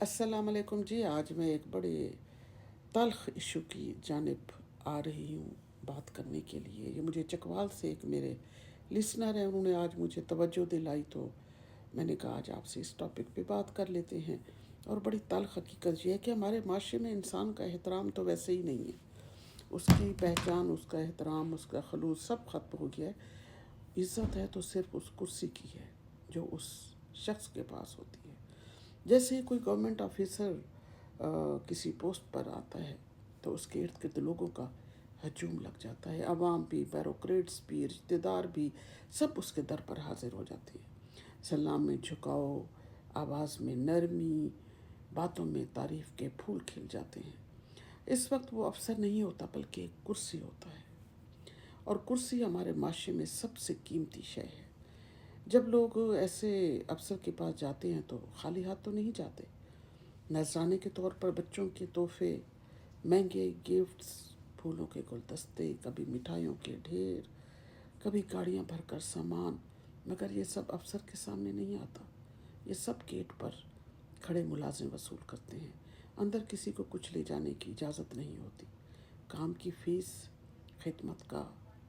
अस्सलाम वालेकुम जी। आज मैं एक बड़े तल्ख़ इशू की जानिब आ रही हूँ बात करने के लिए। ये मुझे चकवाल से एक मेरे लिसनर हैं, उन्होंने आज मुझे तवज्जो दिलाई, तो मैंने कहा आज आपसे इस टॉपिक पे बात कर लेते हैं। और बड़ी तल्ख़ हकीकत ये है कि हमारे माशरे में इंसान का एहतराम तो वैसे ही नहीं है। उसकी पहचान, उसका एहतराम, उसका खलूस सब ख़त्म हो गया है। इज़्ज़त है तो सिर्फ़ उस कुर्सी की है जो उस शख्स के पास होती है। जैसे ही कोई गवर्नमेंट ऑफिसर किसी पोस्ट पर आता है तो उसके इर्द गिर्द लोगों का हजूम लग जाता है। अवाम भी, बैरोक्रेट्स भी, रिश्तेदार भी, सब उसके दर पर हाजिर हो जाते हैं। सलाम में झुकाओ, आवाज़ में नरमी, बातों में तारीफ़ के फूल खिल जाते हैं। इस वक्त वो अफसर नहीं होता बल्कि एक कुर्सी होता है। और कुर्सी हमारे माशरे में सबसे कीमती शय है। जब लोग ऐसे अफसर के पास जाते हैं तो खाली हाथ तो नहीं जाते। नजराने के तौर पर बच्चों के तोहफे, महंगे गिफ्ट्स, फूलों के गुलदस्ते, कभी मिठाइयों के ढेर, कभी गाड़ियां भरकर सामान। मगर ये सब अफसर के सामने नहीं आता। ये सब गेट पर खड़े मुलाजिम वसूल करते हैं। अंदर किसी को कुछ ले जाने की इजाज़त नहीं होती। काम की फीस, खिदमत का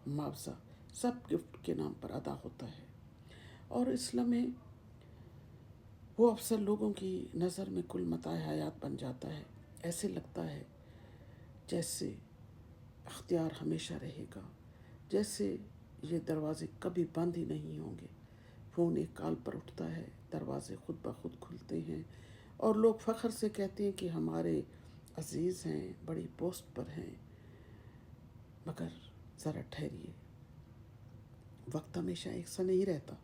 मुआवजा सब गिफ्ट के नाम पर अदा होता है। और इस्लाम में वो अफसर लोगों की नज़र में कुल मताए हयात बन जाता है। ऐसे लगता है जैसे अख्तियार हमेशा रहेगा, जैसे ये दरवाज़े कभी बंद ही नहीं होंगे। फ़ोन एक कॉल पर उठता है, दरवाज़े खुद ब खुद खुलते हैं और लोग फ़ख्र से कहते हैं कि हमारे अजीज़ हैं, बड़ी पोस्ट पर हैं। मगर ज़रा ठहरिए, वक्त हमेशा एक सा नहीं रहता।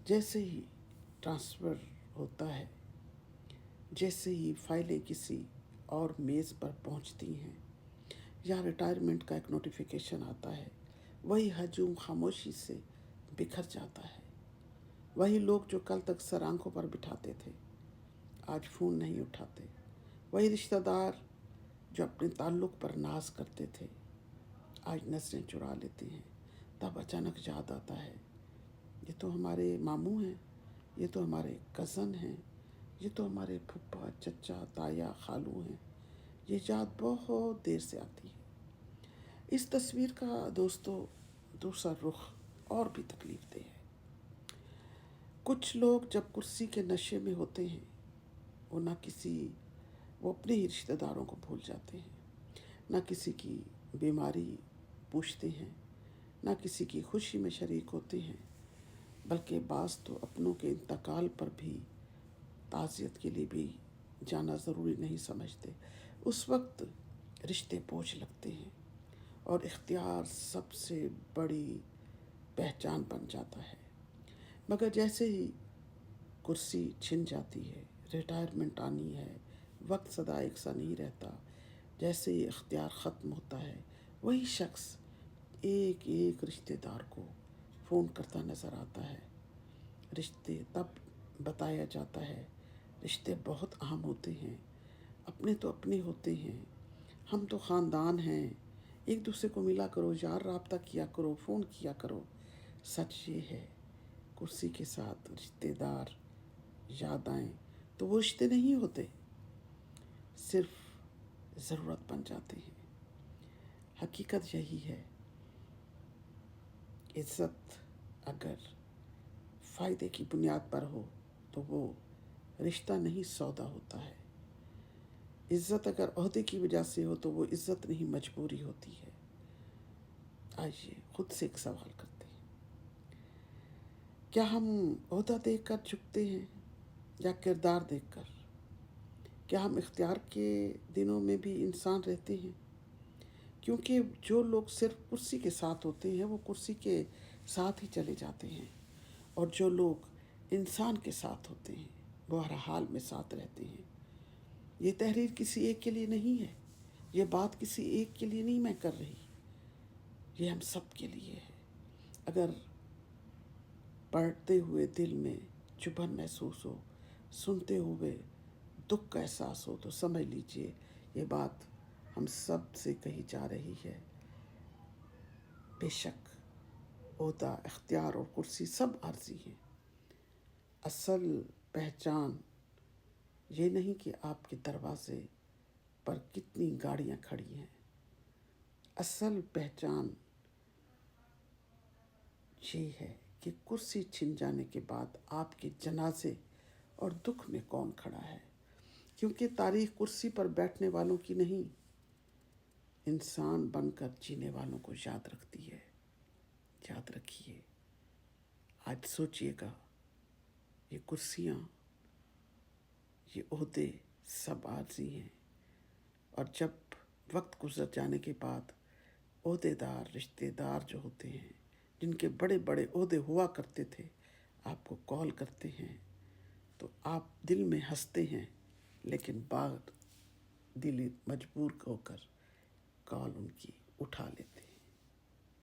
जैसे ही ट्रांसफ़र होता है, जैसे ही फाइलें किसी और मेज़ पर पहुंचती हैं या रिटायरमेंट का एक नोटिफिकेशन आता है, वही हजूम खामोशी से बिखर जाता है। वही लोग जो कल तक सर आंखों पर बिठाते थे आज फ़ोन नहीं उठाते। वही रिश्तेदार जो अपने ताल्लुक़ पर नाज करते थे आज नज़रें चुरा लेते हैं। तब अचानक याद आता है, ये तो हमारे मामू हैं, ये तो हमारे कज़न हैं, ये तो हमारे फूफा, चचा, ताया, खालू हैं। ये याद बहुत देर से आती है। इस तस्वीर का दोस्तों दूसरा रुख और भी तकलीफ दे है। कुछ लोग जब कुर्सी के नशे में होते हैं वो वो अपने ही रिश्तेदारों को भूल जाते हैं। ना किसी की बीमारी पूछते हैं, ना किसी की खुशी में शरीक होते हैं, बल्कि बाज़ तो अपनों के इंतकाल पर भी ताज़ियत के लिए भी जाना ज़रूरी नहीं समझते। उस वक्त रिश्ते बोझ लगते हैं और इख्तियार सबसे बड़ी पहचान बन जाता है। मगर जैसे ही कुर्सी छिन जाती है, रिटायरमेंट आनी है, वक्त सदा एक सा नहीं रहता। जैसे ही इख्तियार ख़त्म होता है, वही शख्स एक एक रिश्तेदार को फ़ोन करता नज़र आता है। रिश्ते तब बताया जाता है, रिश्ते बहुत अहम होते हैं। अपने तो अपने होते हैं, हम तो ख़ानदान हैं, एक दूसरे को मिला करो, यार राब्ता किया करो, फ़ोन किया करो। सच ये है, कुर्सी के साथ रिश्तेदार याद आएँ तो वो रिश्ते नहीं होते, सिर्फ ज़रूरत बन जाते हैं। हकीकत यही है, इज़्ज़त अगर फ़ायदे की बुनियाद पर हो तो वो रिश्ता नहीं सौदा होता है। इज़्ज़त अगर ओहदे की वजह से हो तो वो इज़्ज़त नहीं मजबूरी होती है। आइए खुद से एक सवाल करते हैं, क्या हम ओहदा देख कर झुकते हैं या किरदार देख कर? क्या हम इख्तियार के दिनों में भी इंसान रहते हैं? क्योंकि जो लोग सिर्फ कुर्सी के साथ होते हैं वो कुर्सी के साथ ही चले जाते हैं, और जो लोग इंसान के साथ होते हैं वो हर हाल में साथ रहते हैं। ये तहरीर किसी एक के लिए नहीं है, ये बात किसी एक के लिए नहीं मैं कर रही, ये हम सब के लिए है। अगर पढ़ते हुए दिल में चुभन महसूस हो, सुनते हुए दुख का एहसास हो, तो समझ लीजिए ये बात हम सब से कही जा रही है। बेशक ओहदा, इख्तियार और कुर्सी सब आर्जी हैं। असल पहचान یہ نہیں کہ آپ کے دروازے پر کتنی گاڑیاں کھڑی ہیں۔ اصل پہچان یہ ہے کہ کرسی چھن جانے کے بعد آپ کے جنازے اور دکھ میں کون کھڑا ہے، کیونکہ تاریخ کرسی پر بیٹھنے والوں کی نہیں، انسان بن کر جینے والوں کو یاد رکھتی ہے۔ یاد رکھیے، آج سوچئے گا، یہ کرسیاں، یہ عہدے سب عارضی ہیں، اور جب وقت گزر جانے کے بعد عہدے دار رشتے دار جو ہوتے ہیں، جن کے بڑے بڑے عہدے ہوا کرتے تھے، آپ کو کال کرتے ہیں تو آپ دل میں ہنستے ہیں، لیکن بعد دل مجبور ہو کر کال ان کی اٹھا لیتے ہیں۔